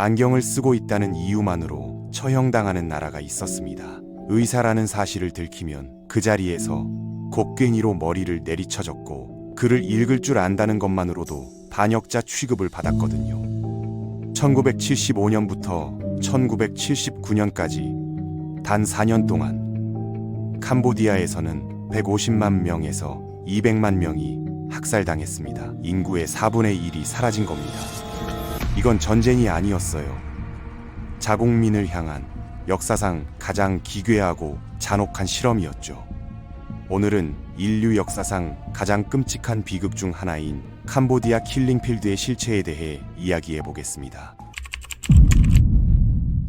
안경을 쓰고 있다는 이유만으로 처형당하는 나라가 있었습니다. 의사라는 사실을 들키면 그 자리에서 곡괭이로 머리를 내리쳐졌고 글을 읽을 줄 안다는 것만으로도 반역자 취급을 받았거든요. 1975년부터 1979년까지 단 4년 동안 캄보디아에서는 150만 명에서 200만 명이 학살당했습니다. 인구의 4분의 1이 사라진 겁니다. 이건 전쟁이 아니었어요. 자국민을 향한 역사상 가장 기괴하고 잔혹한 실험이었죠. 오늘은 인류 역사상 가장 끔찍한 비극 중 하나인 캄보디아 킬링필드의 실체에 대해 이야기해 보겠습니다.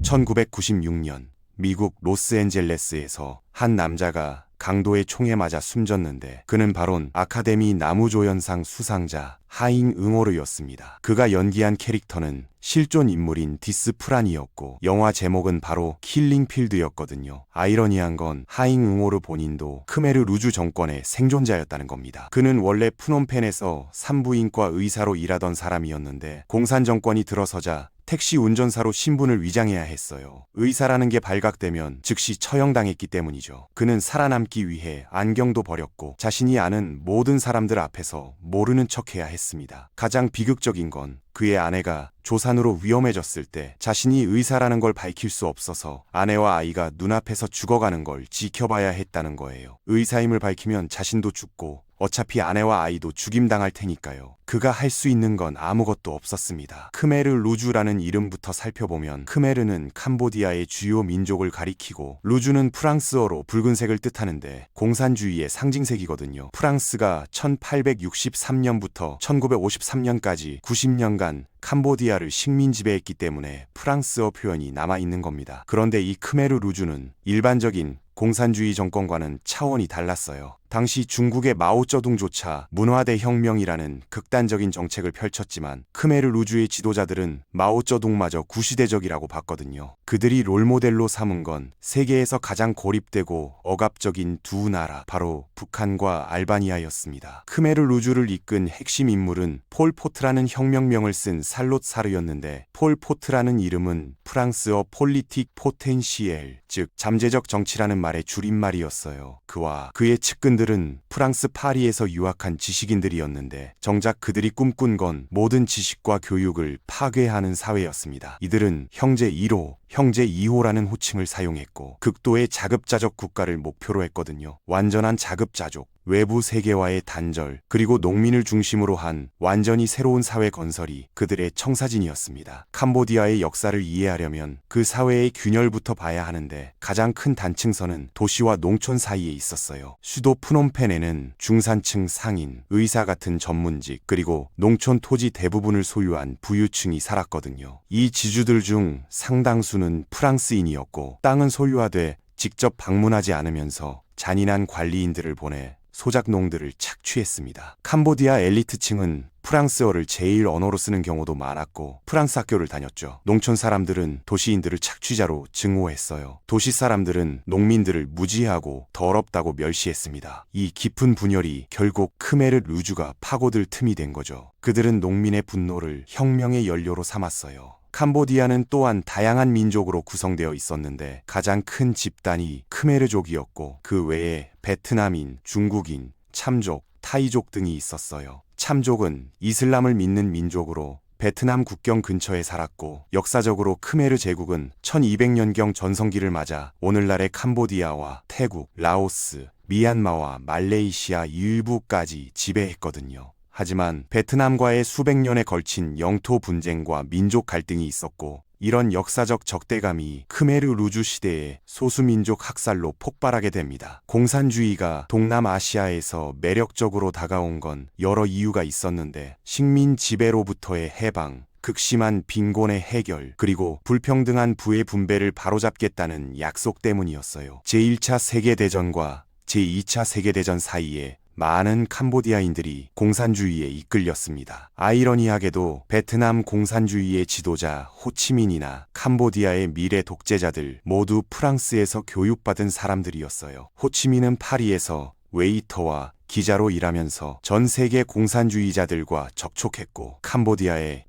1996년 미국 로스앤젤레스에서 한 남자가 강도의 총에 맞아 숨졌는데 그는 바로 아카데미 나무조연상 수상자 하잉 응오르였습니다. 그가 연기한 캐릭터는 실존 인물인 디스 프란이었고 영화 제목은 바로 킬링필드였거든요. 아이러니한 건 하잉 응오르 본인도 크메르 루주 정권의 생존자였다는 겁니다. 그는 원래 프놈펜에서 산부인과 의사로 일하던 사람이었는데 공산 정권이 들어서자 택시 운전사로 신분을 위장해야 했어요. 의사라는 게 발각되면 즉시 처형당했기 때문이죠. 그는 살아남기 위해 안경도 버렸고 자신이 아는 모든 사람들 앞에서 모르는 척해야 했습니다. 가장 비극적인 건 그의 아내가 조산으로 위험해졌을 때 자신이 의사라는 걸 밝힐 수 없어서 아내와 아이가 눈앞에서 죽어가는 걸 지켜봐야 했다는 거예요. 의사임을 밝히면 자신도 죽고 어차피 아내와 아이도 죽임당할 테니까요. 그가 할 수 있는 건 아무것도 없었습니다. 크메르 루주라는 이름부터 살펴보면 크메르는 캄보디아의 주요 민족을 가리키고 루주는 프랑스어로 붉은색을 뜻하는데 공산주의의 상징색이거든요. 프랑스가 1863년부터 1953년까지 90년간 캄보디아를 식민 지배했기 때문에 프랑스어 표현이 남아있는 겁니다. 그런데 이 크메르 루주는 일반적인 공산주의 정권과는 차원이 달랐어요. 당시 중국의 마오쩌둥조차 문화대혁명이라는 극단적인 정책을 펼쳤지만 크메르 루주의 지도자들은 마오쩌둥마저 구시대적이라고 봤거든요. 그들이 롤모델로 삼은 건 세계에서 가장 고립되고 억압적인 두 나라, 바로 북한과 알바니아였습니다. 크메르 루주를 이끈 핵심 인물은 폴 포트라는 혁명명을 쓴 살롯 사르였는데 폴 포트라는 이름은 프랑스어 폴리틱 포텐시엘, 즉 잠재적 정치라는 말의 줄임말이었어요. 그와 그의 측근들은 프랑스 파리에서 유학한 지식인들이었는데 정작 그들이 꿈꾼 건 모든 지식과 교육을 파괴하는 사회였습니다. 이들은 형제 1호, 형제 2호라는 호칭을 사용했고 극도의 자급자족 국가를 목표로 했거든요. 완전한 자급자족, 외부 세계와의 단절, 그리고 농민을 중심으로 한 완전히 새로운 사회 건설이 그들의 청사진이었습니다. 캄보디아의 역사를 이해하려면 그 사회의 균열부터 봐야 하는데 가장 큰 단층선은 도시와 농촌 사이에 있었어요. 수도 프놈펜에는 중산층 상인, 의사 같은 전문직, 그리고 농촌 토지 대부분을 소유한 부유층이 살았거든요. 이 지주들 중 상당수는 프랑스인이었고 땅은 소유하되 직접 방문하지 않으면서 잔인한 관리인들을 보내 소작농들을 착취했습니다. 캄보디아 엘리트층은 프랑스어를 제일 언어로 쓰는 경우도 많았고 프랑스 학교를 다녔죠. 농촌 사람들은 도시인들을 착취자로 증오했어요. 도시 사람들은 농민들을 무지하고 더럽다고 멸시했습니다. 이 깊은 분열이 결국 크메르 루주가 파고들 틈이 된 거죠. 그들은 농민의 분노를 혁명의 연료로 삼았어요. 캄보디아는 또한 다양한 민족으로 구성되어 있었는데 가장 큰 집단이 크메르족이었고 그 외에 베트남인, 중국인, 참족, 타이족 등이 있었어요. 참족은 이슬람을 믿는 민족으로 베트남 국경 근처에 살았고 역사적으로 크메르 제국은 1200년경 전성기를 맞아 오늘날의 캄보디아와 태국, 라오스, 미얀마와 말레이시아 일부까지 지배했거든요. 하지만 베트남과의 수백 년에 걸친 영토 분쟁과 민족 갈등이 있었고 이런 역사적 적대감이 크메르 루주 시대의 소수민족 학살로 폭발하게 됩니다. 공산주의가 동남아시아에서 매력적으로 다가온 건 여러 이유가 있었는데 식민 지배로부터의 해방, 극심한 빈곤의 해결, 그리고 불평등한 부의 분배를 바로잡겠다는 약속 때문이었어요. 제1차 세계대전과 제2차 세계대전 사이에 많은 캄보디아인들이 공산주의에 이끌렸습니다. 아이러니하게도 베트남 공산주의의 지도자 호치민이나 캄보디아의 미래 독재자들 모두 프랑스에서 교육받은 사람들이었어요. 호치민은 파리에서 웨이터와 기자로 일하면서 전 세계 공산주의자들과 접촉했고 캄보디아의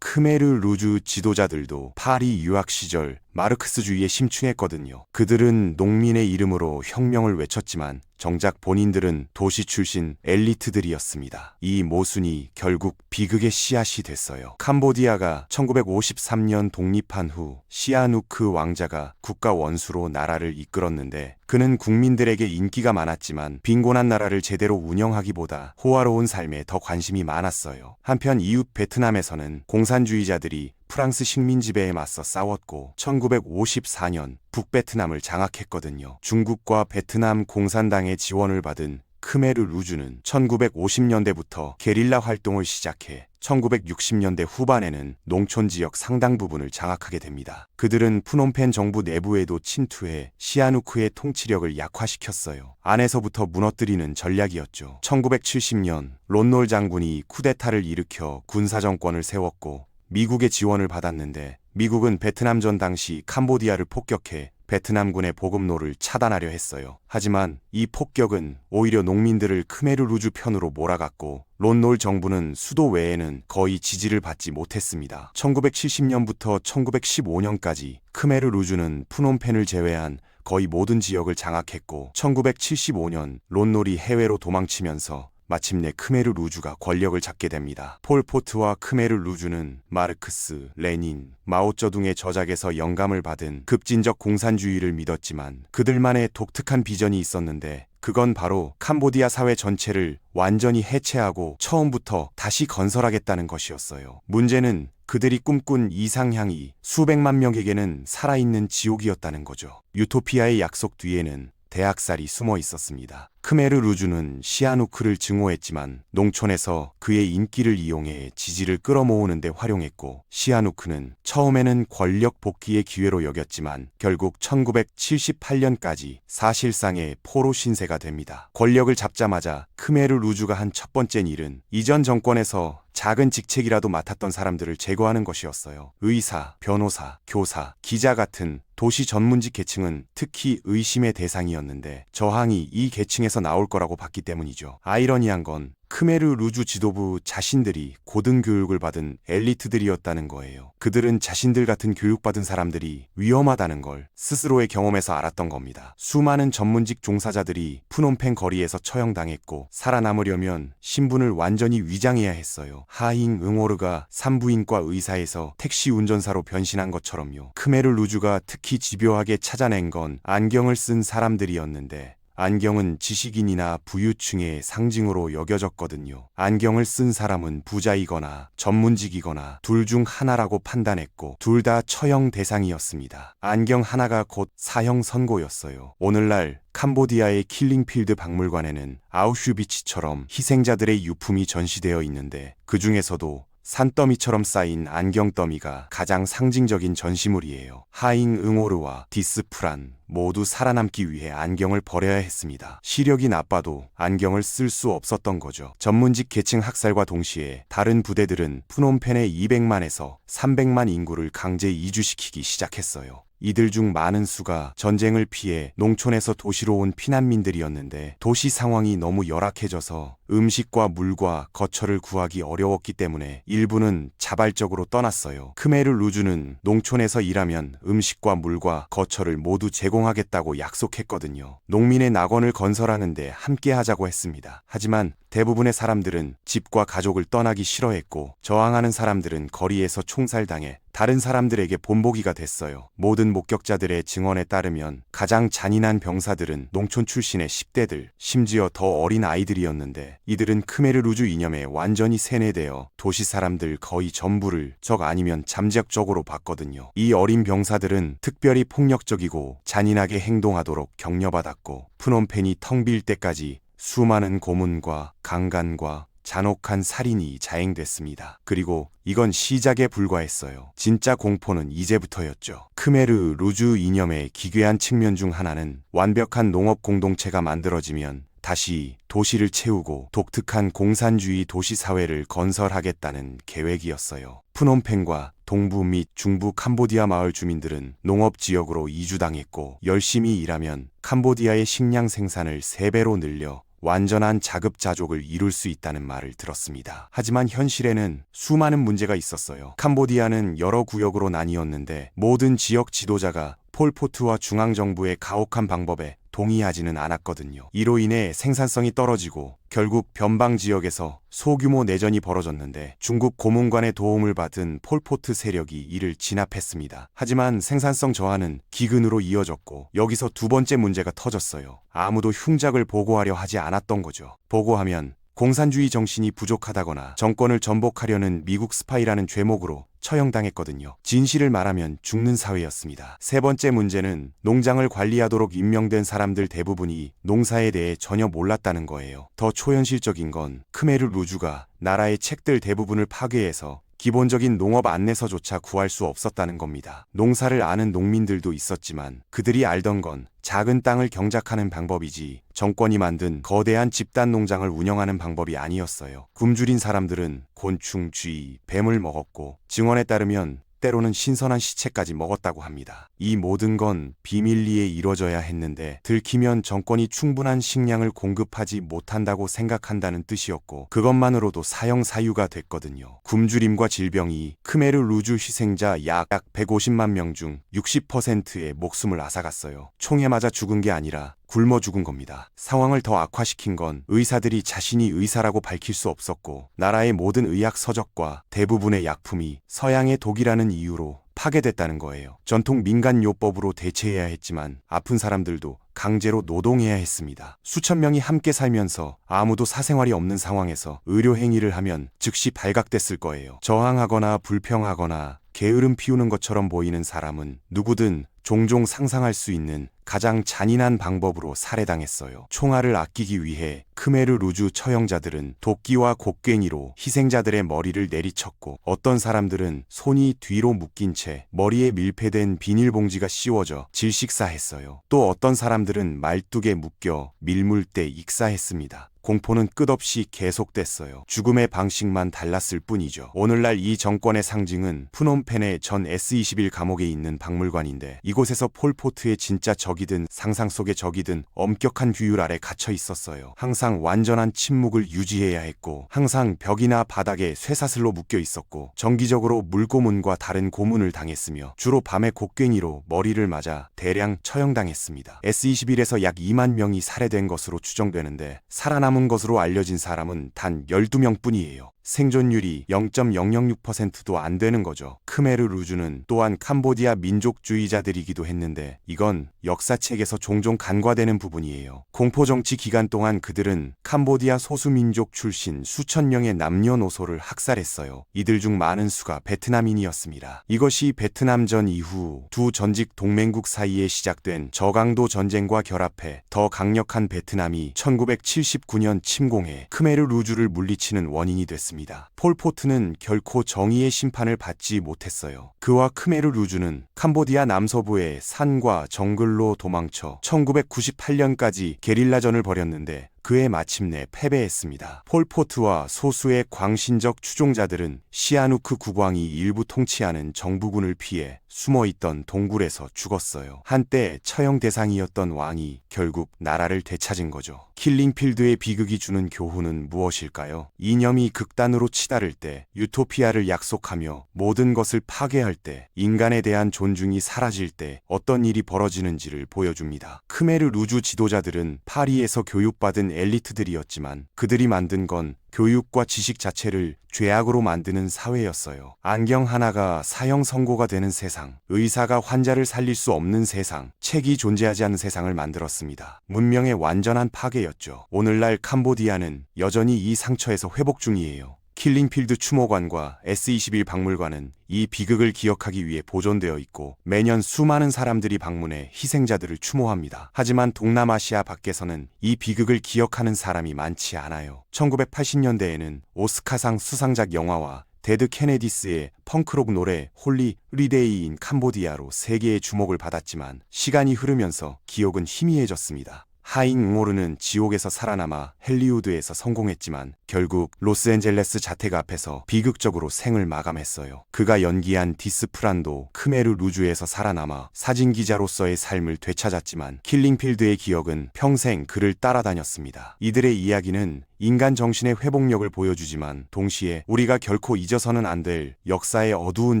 크메르 루주 지도자들도 파리 유학 시절 마르크스주의에 심취했거든요. 그들은 농민의 이름으로 혁명을 외쳤지만 정작 본인들은 도시 출신 엘리트들이었습니다. 이 모순이 결국 비극의 씨앗이 됐어요. 캄보디아가 1953년 독립한 후 시아누크 왕자가 국가 원수로 나라를 이끌었는데 그는 국민들에게 인기가 많았지만 빈곤한 나라를 제대로 운영하기보다 호화로운 삶에 더 관심이 많았어요. 한편 이웃 베트남에서는 공산주의자들이 프랑스 식민 지배에 맞서 싸웠고 1954년 북베트남을 장악했거든요. 중국과 베트남 공산당의 지원을 받은 크메르 루주는 1950년대부터 게릴라 활동을 시작해 1960년대 후반에는 농촌 지역 상당 부분을 장악하게 됩니다. 그들은 푸놈펜 정부 내부에도 침투해 시아누크의 통치력을 약화시켰어요. 안에서부터 무너뜨리는 전략이었죠. 1970년 론놀 장군이 쿠데타를 일으켜 군사정권을 세웠고 미국의 지원을 받았는데 미국은 베트남전 당시 캄보디아를 폭격해 베트남군의 보급로를 차단하려 했어요. 하지만 이 폭격은 오히려 농민들을 크메르 루주 편으로 몰아갔고 론놀 정부는 수도 외에는 거의 지지를 받지 못했습니다. 1970년부터 1915년까지 크메르 루주는 푸놈펜을 제외한 거의 모든 지역을 장악했고 1975년 론놀이 해외로 도망치면서 마침내 크메르 루주가 권력을 잡게 됩니다. 폴포트와 크메르 루주는 마르크스, 레닌, 마오쩌둥의 저작에서 영감을 받은 급진적 공산주의를 믿었지만 그들만의 독특한 비전이 있었는데 그건 바로 캄보디아 사회 전체를 완전히 해체하고 처음부터 다시 건설하겠다는 것이었어요. 문제는 그들이 꿈꾼 이상향이 수백만 명에게는 살아있는 지옥이었다는 거죠. 유토피아의 약속 뒤에는 대학살이 숨어 있었습니다. 크메르 루주는 시아누크를 증오했지만 농촌에서 그의 인기를 이용해 지지를 끌어모으는 데 활용했고 시아누크는 처음에는 권력 복귀의 기회로 여겼지만 결국 1978년까지 사실상의 포로 신세가 됩니다. 권력을 잡자마자 크메르 루주가 한 첫 번째 일은 이전 정권에서 작은 직책이라도 맡았던 사람들을 제거하는 것이었어요. 의사, 변호사, 교사, 기자 같은 도시 전문직 계층은 특히 의심의 대상이었는데 저항이 이 계층에서 나올 거라고 봤기 때문이죠. 아이러니한 건 크메르 루주 지도부 자신들이 고등교육을 받은 엘리트들이었다는 거예요. 그들은 자신들 같은 교육받은 사람들이 위험하다는 걸 스스로의 경험에서 알았던 겁니다. 수많은 전문직 종사자들이 푸놈펜 거리에서 처형당했고 살아남으려면 신분을 완전히 위장해야 했어요. 하잉 응오르가 산부인과 의사에서 택시 운전사로 변신한 것처럼요. 크메르 루주가 특히 집요하게 찾아낸 건 안경을 쓴 사람들이었는데 안경은 지식인이나 부유층의 상징으로 여겨졌거든요. 안경을 쓴 사람은 부자이거나 전문직이거나 둘 중 하나라고 판단했고 둘 다 처형 대상이었습니다. 안경 하나가 곧 사형 선고였어요. 오늘날 캄보디아의 킬링필드 박물관에는 아우슈비츠처럼 희생자들의 유품이 전시되어 있는데 그 중에서도 산더미처럼 쌓인 안경더미가 가장 상징적인 전시물이에요. 하잉 응오르와 디스프란 모두 살아남기 위해 안경을 버려야 했습니다. 시력이 나빠도 안경을 쓸 수 없었던 거죠. 전문직 계층 학살과 동시에 다른 부대들은 푸놈펜의 200만에서 300만 인구를 강제 이주시키기 시작했어요. 이들 중 많은 수가 전쟁을 피해 농촌에서 도시로 온 피난민들이었는데 도시 상황이 너무 열악해져서 음식과 물과 거처를 구하기 어려웠기 때문에 일부는 자발적으로 떠났어요. 크메르 루주는 농촌에서 일하면 음식과 물과 거처를 모두 제공하겠다고 약속했거든요. 농민의 낙원을 건설하는데 함께 하자고 했습니다. 하지만 대부분의 사람들은 집과 가족을 떠나기 싫어했고 저항하는 사람들은 거리에서 총살당해 다른 사람들에게 본보기가 됐어요. 모든 목격자들의 증언에 따르면 가장 잔인한 병사들은 농촌 출신의 10대들, 심지어 더 어린 아이들이었는데 이들은 크메르 루주 이념에 완전히 세뇌되어 도시 사람들 거의 전부를 적 아니면 잠재적으로 봤거든요. 이 어린 병사들은 특별히 폭력적이고 잔인하게 행동하도록 격려받았고 푸놈펜이 텅 빌 때까지 수많은 고문과 강간과 잔혹한 살인이 자행됐습니다. 그리고 이건 시작에 불과했어요. 진짜 공포는 이제부터였죠. 크메르 루주 이념의 기괴한 측면 중 하나는 완벽한 농업 공동체가 만들어지면 다시 도시를 채우고 독특한 공산주의 도시사회를 건설하겠다는 계획이었어요. 푸놈펜과 동부 및 중부 캄보디아 마을 주민들은 농업지역으로 이주당했고 열심히 일하면 캄보디아의 식량 생산을 3배로 늘려 완전한 자급자족을 이룰 수 있다는 말을 들었습니다. 하지만 현실에는 수많은 문제가 있었어요. 캄보디아는 여러 구역으로 나뉘었는데 모든 지역 지도자가 폴포트와 중앙정부의 가혹한 방법에 동의하지는 않았거든요. 이로 인해 생산성이 떨어지고 결국 변방 지역에서 소규모 내전이 벌어졌는데 중국 고문관의 도움을 받은 폴포트 세력이 이를 진압했습니다. 하지만 생산성 저하는 기근으로 이어졌고 여기서 두 번째 문제가 터졌어요. 아무도 흉작을 보고하려 하지 않았던 거죠. 보고하면 공산주의 정신이 부족하다거나 정권을 전복하려는 미국 스파이라는 죄목으로 처형당했거든요. 진실을 말하면 죽는 사회였습니다. 세 번째 문제는 농장을 관리하도록 임명된 사람들 대부분이 농사에 대해 전혀 몰랐다는 거예요. 더 초현실적인 건 크메르 루주가 나라의 책들 대부분을 파괴해서 기본적인 농업 안내서조차 구할 수 없었다는 겁니다. 농사를 아는 농민들도 있었지만 그들이 알던 건 작은 땅을 경작하는 방법이지 정권이 만든 거대한 집단 농장을 운영하는 방법이 아니었어요. 굶주린 사람들은 곤충, 쥐, 뱀을 먹었고 증언에 따르면 때로는 신선한 시체까지 먹었다고 합니다. 이 모든 건 비밀리에 이뤄져야 했는데 들키면 정권이 충분한 식량을 공급하지 못한다고 생각한다는 뜻이었고 그것만으로도 사형사유가 됐거든요. 굶주림과 질병이 크메르 루주 희생자 약 150만 명 중 60%의 목숨을 앗아갔어요. 총에 맞아 죽은 게 아니라 굶어 죽은 겁니다. 상황을 더 악화시킨 건 의사들이 자신이 의사라고 밝힐 수 없었고 나라의 모든 의학 서적과 대부분의 약품이 서양의 독이라는 이유로 파괴됐다는 거예요. 전통 민간요법으로 대체해야 했지만 아픈 사람들도 강제로 노동해야 했습니다. 수천 명이 함께 살면서 아무도 사생활이 없는 상황에서 의료 행위를 하면 즉시 발각됐을 거예요. 저항하거나 불평하거나 게으름 피우는 것처럼 보이는 사람은 누구든 종종 상상할 수 있는 가장 잔인한 방법으로 살해당했어요. 총알을 아끼기 위해 크메르 루주 처형자들은 도끼와 곡괭이로 희생자들의 머리를 내리쳤고 어떤 사람들은 손이 뒤로 묶인 채 머리에 밀폐된 비닐봉지가 씌워져 질식사했어요. 또 어떤 사람들은 말뚝에 묶여 밀물대 익사했습니다. 공포는 끝없이 계속됐어요. 죽음의 방식만 달랐을 뿐이죠. 오늘날 이 정권의 상징은 푸놈펜의 전 S21 감옥에 있는 박물관인데 이곳에서 폴포트의 진짜 적이든 상상 속의 적이든 엄격한 규율 아래 갇혀 있었어요. 항상 완전한 침묵을 유지해야 했고 항상 벽이나 바닥에 쇠사슬로 묶여 있었고 정기적으로 물고문과 다른 고문을 당했으며 주로 밤에 곡괭이로 머리를 맞아 대량 처형당했습니다. S21에서 약 2만 명이 살해된 것으로 추정되는데 살아남은 것으로 알려진 사람은 단 12명 뿐이에요. 생존율이 0.006%도 안 되는 거죠. 크메르 루주는 또한 캄보디아 민족주의자들이기도 했는데 이건 역사책에서 종종 간과되는 부분이에요. 공포정치 기간 동안 그들은 캄보디아 소수민족 출신 수천 명의 남녀노소를 학살했어요. 이들 중 많은 수가 베트남인이었습니다. 이것이 베트남전 이후 두 전직 동맹국 사이에 시작된 저강도 전쟁과 결합해 더 강력한 베트남이 1979년 침공해 크메르 루주를 물리치는 원인이 됐습니다. 폴포트는 결코 정의의 심판을 받지 못했어요. 그와 크메르 루주는 캄보디아 남서부의 산과 정글로 도망쳐 1998년까지 게릴라전을 벌였는데 그에 마침내 패배했습니다. 폴포트와 소수의 광신적 추종자들은 시아누크 국왕이 일부 통치하는 정부군을 피해 숨어있던 동굴에서 죽었어요. 한때 처형 대상이었던 왕이 결국 나라를 되찾은 거죠. 킬링필드의 비극이 주는 교훈은 무엇일까요? 이념이 극단으로 치달을 때, 유토피아를 약속하며 모든 것을 파괴할 때, 인간에 대한 존중이 사라질 때 어떤 일이 벌어지는지를 보여줍니다. 크메르 루주 지도자들은 파리에서 교육받은 엘리트들이었지만 그들이 만든 건 교육과 지식 자체를 죄악으로 만드는 사회였어요. 안경 하나가 사형 선고가 되는 세상, 의사가 환자를 살릴 수 없는 세상, 책이 존재하지 않는 세상을 만들었습니다. 문명의 완전한 파괴였죠. 오늘날 캄보디아는 여전히 이 상처에서 회복 중이에요. 킬링필드 추모관과 S21 박물관은 이 비극을 기억하기 위해 보존되어 있고 매년 수많은 사람들이 방문해 희생자들을 추모합니다. 하지만 동남아시아 밖에서는 이 비극을 기억하는 사람이 많지 않아요. 1980년대에는 오스카상 수상작 영화와 데드 케네디스의 펑크록 노래 홀리 리데이인 캄보디아로 세계의 주목을 받았지만 시간이 흐르면서 기억은 희미해졌습니다. 하잉 응오르는 지옥에서 살아남아 헐리우드에서 성공했지만 결국 로스앤젤레스 자택 앞에서 비극적으로 생을 마감했어요. 그가 연기한 디스프란도 크메르 루주에서 살아남아 사진기자로서의 삶을 되찾았지만 킬링필드의 기억은 평생 그를 따라다녔습니다. 이들의 이야기는 인간 정신의 회복력을 보여주지만 동시에 우리가 결코 잊어서는 안 될 역사의 어두운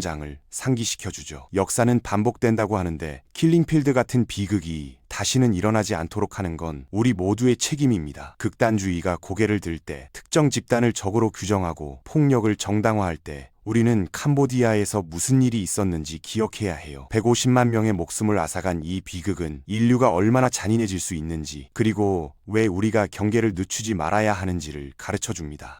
장을 상기시켜주죠. 역사는 반복된다고 하는데 킬링필드 같은 비극이 다시는 일어나지 않도록 하는 건 우리 모두의 책임입니다. 극단주의가 고개를 들 때, 특정 집단을 적으로 규정하고 폭력을 정당화할 때 우리는 캄보디아에서 무슨 일이 있었는지 기억해야 해요. 150만 명의 목숨을 앗아간 이 비극은 인류가 얼마나 잔인해질 수 있는지, 그리고 왜 우리가 경계를 늦추지 말아야 하는지를 가르쳐 줍니다.